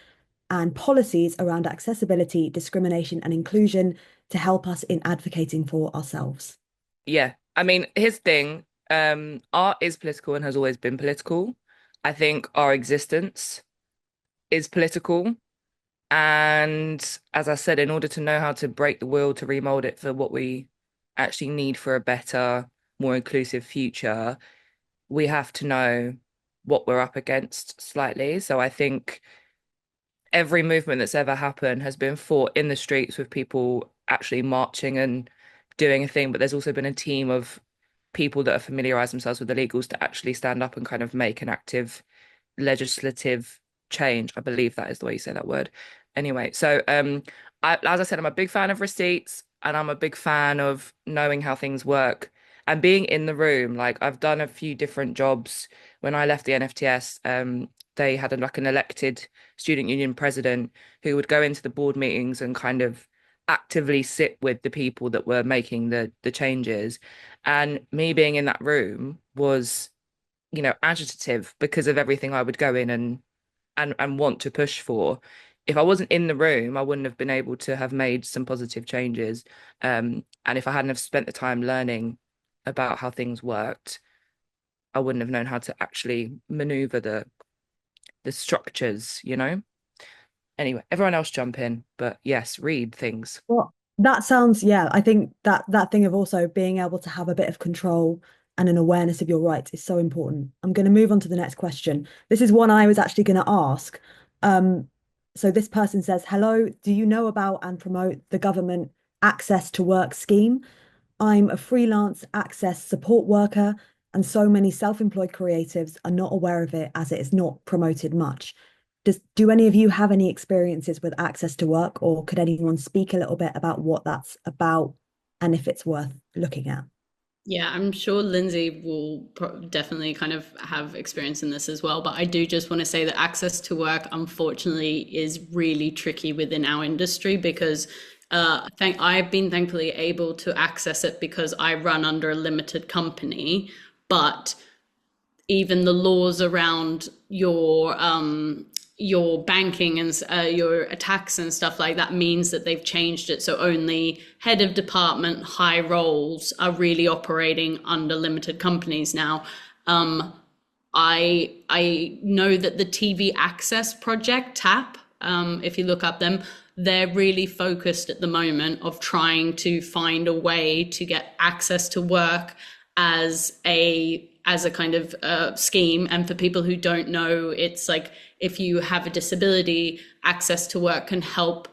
and policies around accessibility, discrimination, and inclusion to help us in advocating for ourselves? Yeah, I mean, here's the thing. Art is political and has always been political. I think our existence is political. And as I said, in order to know how to break the wheel to remold it for what we actually need for a better, more inclusive future, we have to know what we're up against slightly. So I think every movement that's ever happened has been fought in the streets with people actually marching and doing a thing. But there's also been a team of people that have familiarized themselves with the legals to actually stand up and kind of make an active legislative change. I believe that is the way you say that word. Anyway, so as I said, I'm a big fan of receipts and I'm a big fan of knowing how things work and being in the room. Like I've done a few different jobs. When I left the NFTS, they had like an elected student union president who would go into the board meetings and kind of actively sit with the people that were making the changes. And me being in that room was, agitative because of everything I would go in and want to push for. If I wasn't in the room, I wouldn't have been able to have made some positive changes. And if I hadn't have spent the time learning about how things worked, I wouldn't have known how to actually maneuver the structures, Anyway, everyone else jump in, but yes, read things. Well, that sounds, yeah, I think that thing of also being able to have a bit of control and an awareness of your rights is so important. I'm going to move on to the next question. This is one I was actually going to ask. So this person says, hello, do you know about and promote the government access to work scheme? I'm a freelance access support worker, and so many self-employed creatives are not aware of it as it is not promoted much. Do any of you have any experiences with access to work, or could anyone speak a little bit about what that's about and if it's worth looking at? Yeah, I'm sure Lindsay will definitely kind of have experience in this as well. But I do just want to say that access to work, unfortunately, is really tricky within our industry because I've been thankfully able to access it because I run under a limited company. But even the laws around your banking and your tax and stuff like that means that they've changed it. So only head of department, high roles are really operating under limited companies now. I know that the TV Access Project, TAP, if you look up them, they're really focused at the moment of trying to find a way to get access to work as a kind of scheme. And for people who don't know, it's like if you have a disability, access to work can help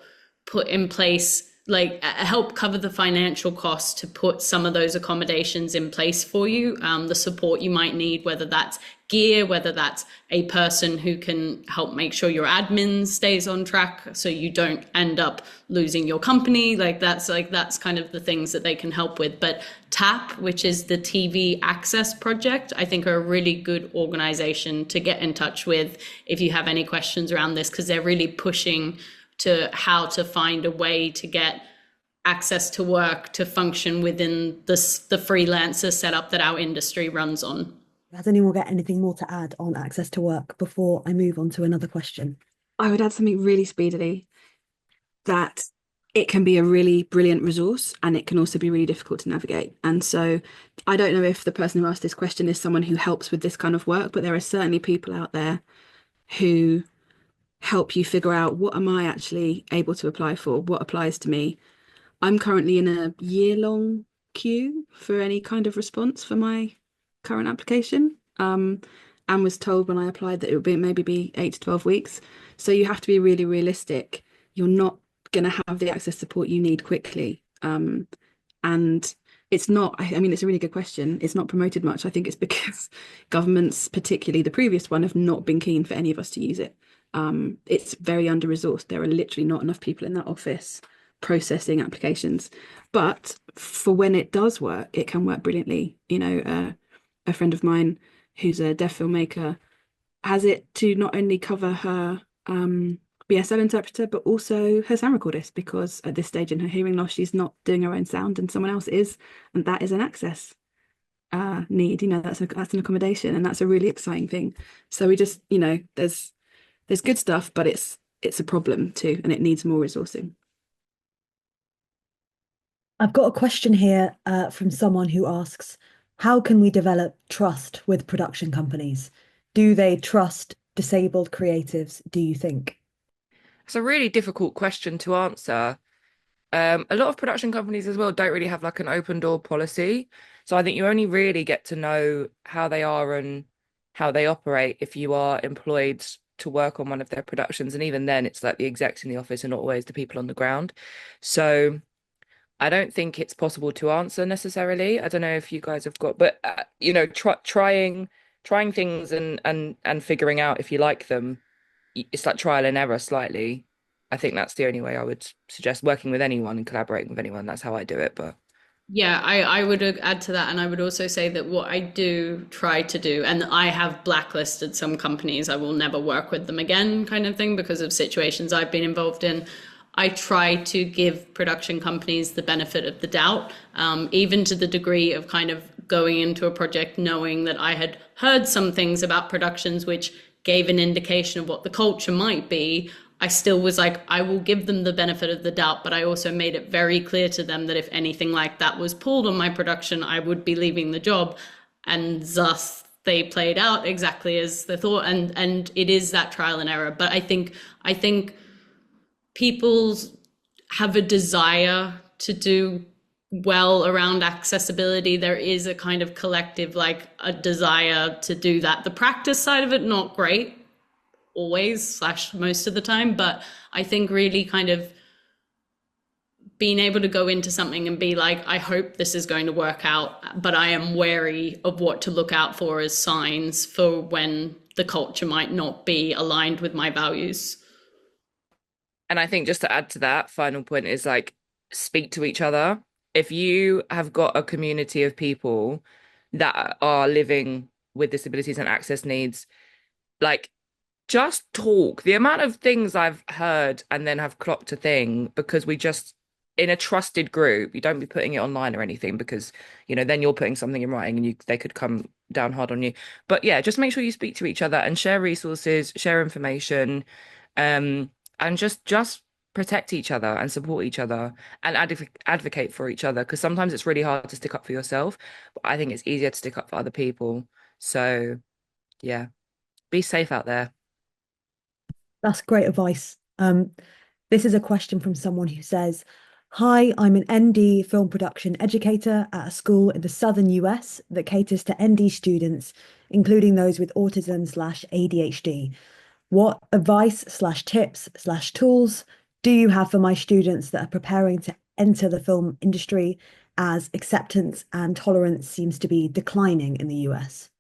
put in place, like help cover the financial costs to put some of those accommodations in place for you, the support you might need, whether that's gear, whether that's a person who can help make sure your admin stays on track so you don't end up losing your company. That's kind of the things that they can help with. But TAP, which is the TV Access Project, I think are a really good organization to get in touch with if you have any questions around this, because they're really pushing to how to find a way to get access to work to function within the freelancer setup that our industry runs on. Has anyone got anything more to add on access to work before I move on to another question? I would add something really speedily, that it can be a really brilliant resource and it can also be really difficult to navigate. And so I don't know if the person who asked this question is someone who helps with this kind of work, but there are certainly people out there who help you figure out, what am I actually able to apply for? What applies to me? I'm currently in a year-long queue for any kind of response for my current application, and was told when I applied that it would maybe be 8 to 12 weeks. So you have to be really realistic. You're not going to have the access support you need quickly. And it's not, I mean, it's a really good question. It's not promoted much. I think it's because governments, particularly the previous one, have not been keen for any of us to use it. It's very under-resourced. There are literally not enough people in that office processing applications. But for when it does work, it can work brilliantly. You know, a friend of mine who's a deaf filmmaker has it to not only cover her BSL interpreter, but also her sound recordist, because at this stage in her hearing loss, she's not doing her own sound and someone else is. And that is an access need. You know, that's an accommodation, and that's a really exciting thing. So we just, you know, there's good stuff, but it's a problem too, and it needs more resourcing. I've got a question here from someone who asks, how can we develop trust with production companies? Do they trust disabled creatives, do you think? It's a really difficult question to answer. A lot of production companies as well don't really have like an open door policy. So I think you only really get to know how they are and how they operate if you are employed to work on one of their productions. And even then, it's like the execs in the office are not always the people on the ground. So I don't think it's possible to answer necessarily. I don't know if you guys have got, but you know, trying things and figuring out if you like them, it's like trial and error slightly. I think that's the only way I would suggest working with anyone and collaborating with anyone. That's how I do it. But Yeah, I would add to that. And I would also say that what I do try to do, and I have blacklisted some companies, I will never work with them again, kind of thing, because of situations I've been involved in. I try to give production companies the benefit of the doubt, even to the degree of kind of going into a project knowing that I had heard some things about productions which gave an indication of what the culture might be. I still was like, I will give them the benefit of the doubt, but I also made it very clear to them that if anything like that was pulled on my production, I would be leaving the job. And thus they played out exactly as they thought. And it is that trial and error. But I think people have a desire to do well around accessibility. There is a kind of collective, like a desire to do that. The practice side of it, not great always / most of the time, but I think really kind of being able to go into something and be like, I hope this is going to work out, but I am wary of what to look out for as signs for when the culture might not be aligned with my values. and I think just to add to that, final point is like speak to each other. If you have got a community of people that are living with disabilities and access needs, like just talk. The amount of things I've heard and then have clocked a thing because we just in a trusted group, you don't be putting it online or anything because, you know, then you're putting something in writing and they could come down hard on you. But yeah, just make sure you speak to each other and share resources, share information, and just protect each other and support each other and advocate for each other, because sometimes it's really hard to stick up for yourself, but I think it's easier to stick up for other people. So yeah, be safe out there. That's great advice. Um, this is a question from someone who says, "Hi, I'm an ND film production educator at a school in the southern US that caters to ND students, including those with autism/ADHD. What advice/tips/tools do you have for my students that are preparing to enter the film industry as acceptance and tolerance seems to be declining in the US?"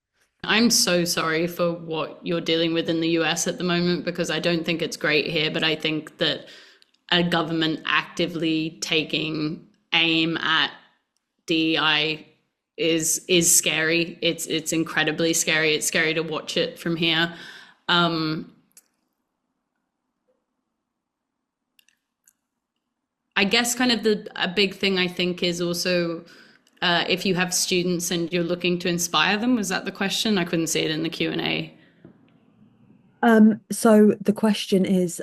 I'm so sorry for what you're dealing with in the US at the moment because I don't think it's great here, but I think that a government actively taking aim at DEI is scary. It's incredibly scary. It's scary to watch it from here. I guess kind of a big thing I think is also if you have students and you're looking to inspire them. Was that the question? I couldn't see it in the Q&A. So the question is,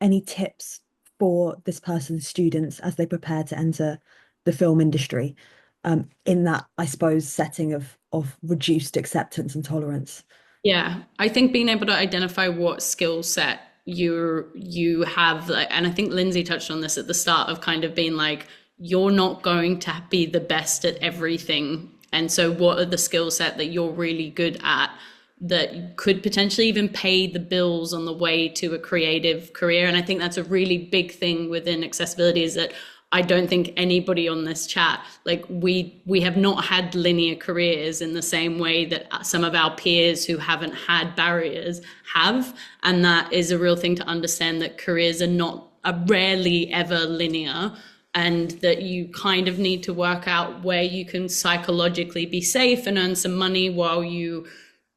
any tips for this person's students as they prepare to enter the film industry, in that, I suppose, setting of reduced acceptance and tolerance? Yeah, I think being able to identify what skill set you have, like, and I think Lindsay touched on this at the start of kind of being like, you're not going to be the best at everything. And so what are the skill set that you're really good at that could potentially even pay the bills on the way to a creative career? And I think that's a really big thing within accessibility is that I don't think anybody on this chat, like we have not had linear careers in the same way that some of our peers who haven't had barriers have. And that is a real thing to understand, that careers are rarely ever linear, and that you kind of need to work out where you can psychologically be safe and earn some money while you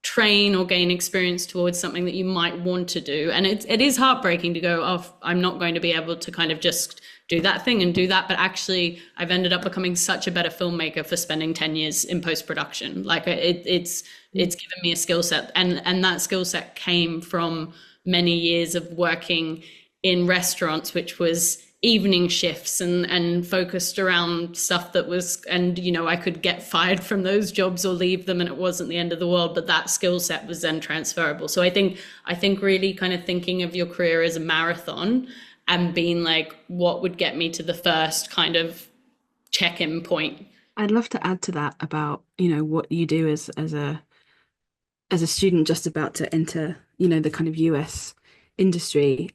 train or gain experience towards something that you might want to do. And it is heartbreaking to go, oh, I'm not going to be able to kind of just do that thing and do that. But actually, I've ended up becoming such a better filmmaker for spending 10 years in post-production. Like it's given me a skill set. And that skill set came from many years of working in restaurants, which was evening shifts and focused around stuff that was, and I could get fired from those jobs or leave them and it wasn't the end of the world, but that skill set was then transferable. So I think really kind of thinking of your career as a marathon and being like, what would get me to the first kind of check-in point? I'd love to add to that about, what you do as a student just about to enter, the kind of US industry.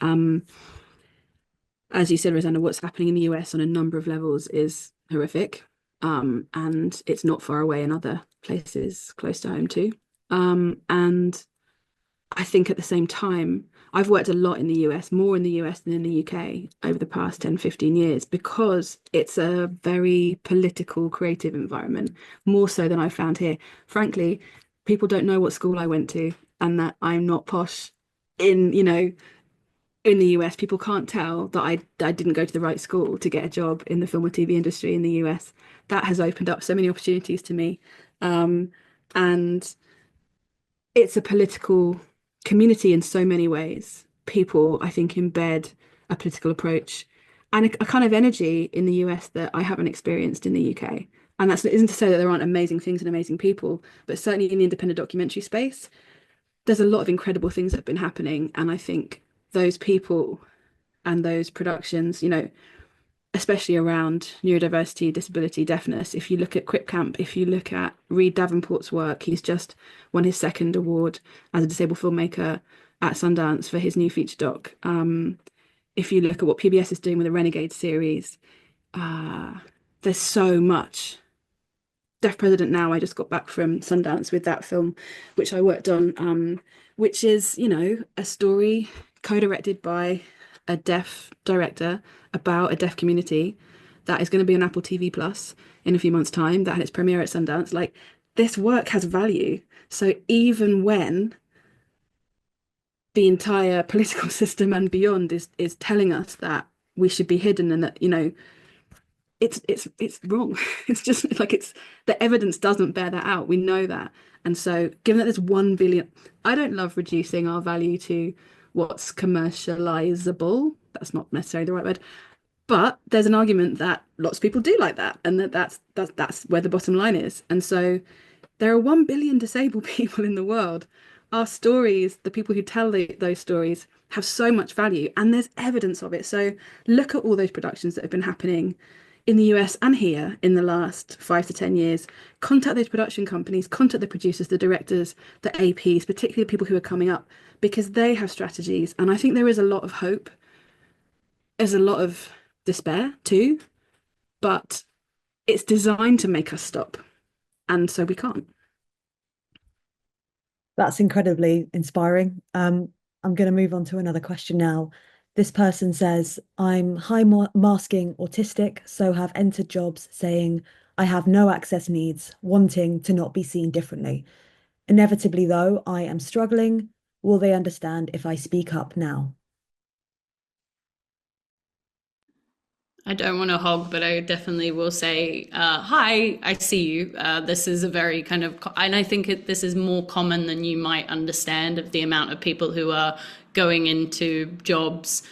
As you said, Rosanna, what's happening in the US on a number of levels is horrific. And it's not far away in other places close to home too. And I think at the same time, I've worked a lot in the US, more in the US than in the UK over the past 10, 15 years, because it's a very political, creative environment, more so than I've found here. Frankly, people don't know what school I went to and that I'm not posh in the US. People can't tell that I didn't go to the right school to get a job in the film or TV industry in the US. That has opened up so many opportunities to me. And it's a political community in so many ways. People, I think, embed a political approach and a kind of energy in the US that I haven't experienced in the UK. And that isn't to say that there aren't amazing things and amazing people, but certainly in the independent documentary space, there's a lot of incredible things that have been happening. And I think those people and those productions, especially around neurodiversity, disability, deafness. If you look at Crip Camp, if you look at Reed Davenport's work, he's just won his second award as a disabled filmmaker at Sundance for his new feature doc. If you look at what PBS is doing with the Renegade series, there's so much. Deaf President Now, I just got back from Sundance with that film, which I worked on, which is, a story co-directed by a deaf director about a deaf community that is going to be on Apple TV Plus in a few months' time, that had its premiere at Sundance. Like, this work has value. So even when the entire political system and beyond is telling us that we should be hidden and that, it's wrong. It's just like the evidence doesn't bear that out. We know that. And so given that there's 1 billion, I don't love reducing our value to what's commercializable. That's not necessarily the right word. But there's an argument that lots of people do like that, and that's where the bottom line is. And so there are 1 billion disabled people in the world. our stories, the people who tell those stories, have so much value, and there's evidence of it. So look at all those productions that have been happening in the US and here in the last 5 to 10 years. Contact those production companies, contact the producers, the directors, the APs, particularly the people who are coming up, because they have strategies. And I think there is a lot of hope. There's a lot of despair too, but it's designed to make us stop. And so we can't. That's incredibly inspiring. I'm going to move on to another question now. This person says, I'm high masking autistic, so have entered jobs saying I have no access needs, wanting to not be seen differently. Inevitably, though, I am struggling. Will they understand if I speak up now? I don't want to hog, but I definitely will say, hi, I see you. This is a very kind of, and I think this is more common than you might understand, of the amount of people who are going into jobs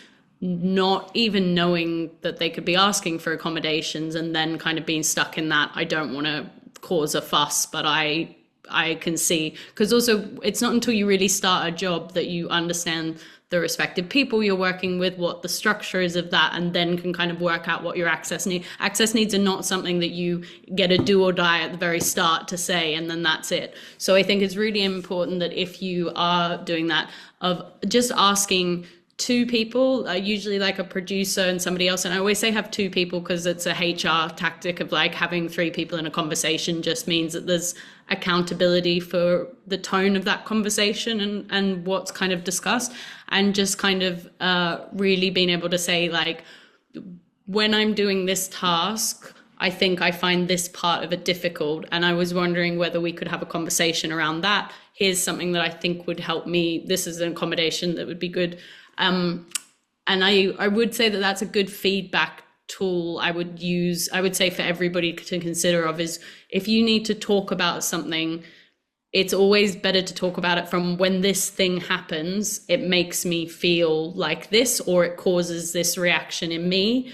not even knowing that they could be asking for accommodations, and then kind of being stuck in that. I don't want to cause a fuss, but I can see, because also it's not until you really start a job that you understand the respective people you're working with, what the structure is of that, and then can kind of work out what your access needs. Access needs are not something that you get a do or die at the very start to say, and then that's it. So I think it's really important that if you are doing that, of just asking two people, usually like a producer and somebody else. And I always say have two people, because it's a HR tactic of like having three people in a conversation just means that there's accountability for the tone of that conversation and what's kind of discussed, and just kind of really being able to say, like, when I'm doing this task, I think I find this part of it difficult, and I was wondering whether we could have a conversation around that. Here's something that I think would help me. This is an accommodation that would be good. And I would say that that's a good feedback tool I would say for everybody to consider of, is if you need to talk about something, it's always better to talk about it from, when this thing happens, it makes me feel like this, or it causes this reaction in me.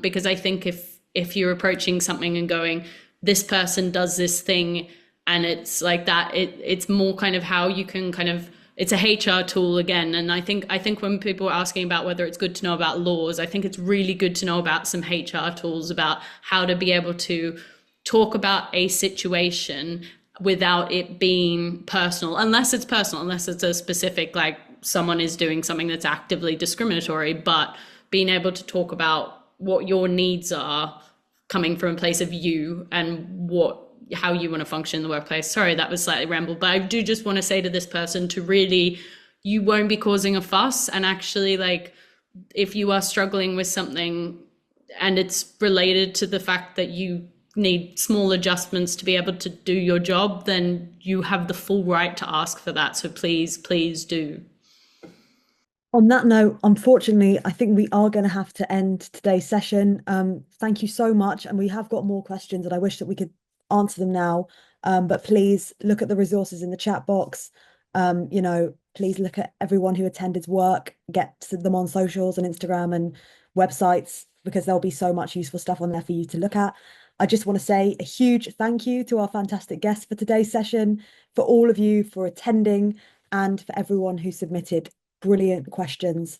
Because I think if you're approaching something and going, this person does this thing, and it's like that, it's more kind of how you can kind of, it's a HR tool again. And I think when people are asking about whether it's good to know about laws, I think it's really good to know about some HR tools about how to be able to talk about a situation without it being personal, unless it's a specific, like someone is doing something that's actively discriminatory, but being able to talk about what your needs are coming from a place of you, and how you want to function in the workplace. Sorry, that was slightly rambled, but I do just want to say to this person to really, you won't be causing a fuss. And actually, like, if you are struggling with something and it's related to the fact that you need small adjustments to be able to do your job, then you have the full right to ask for that. So please do. On that note, unfortunately, I think we are going to have to end today's session. Thank you so much. And we have got more questions, and I wish that we could answer them now. But please look at the resources in the chat box. Please look at everyone who attended's work, get them on socials and Instagram and websites, because there'll be so much useful stuff on there for you to look at. I just want to say a huge thank you to our fantastic guests for today's session, for all of you for attending, and for everyone who submitted brilliant questions.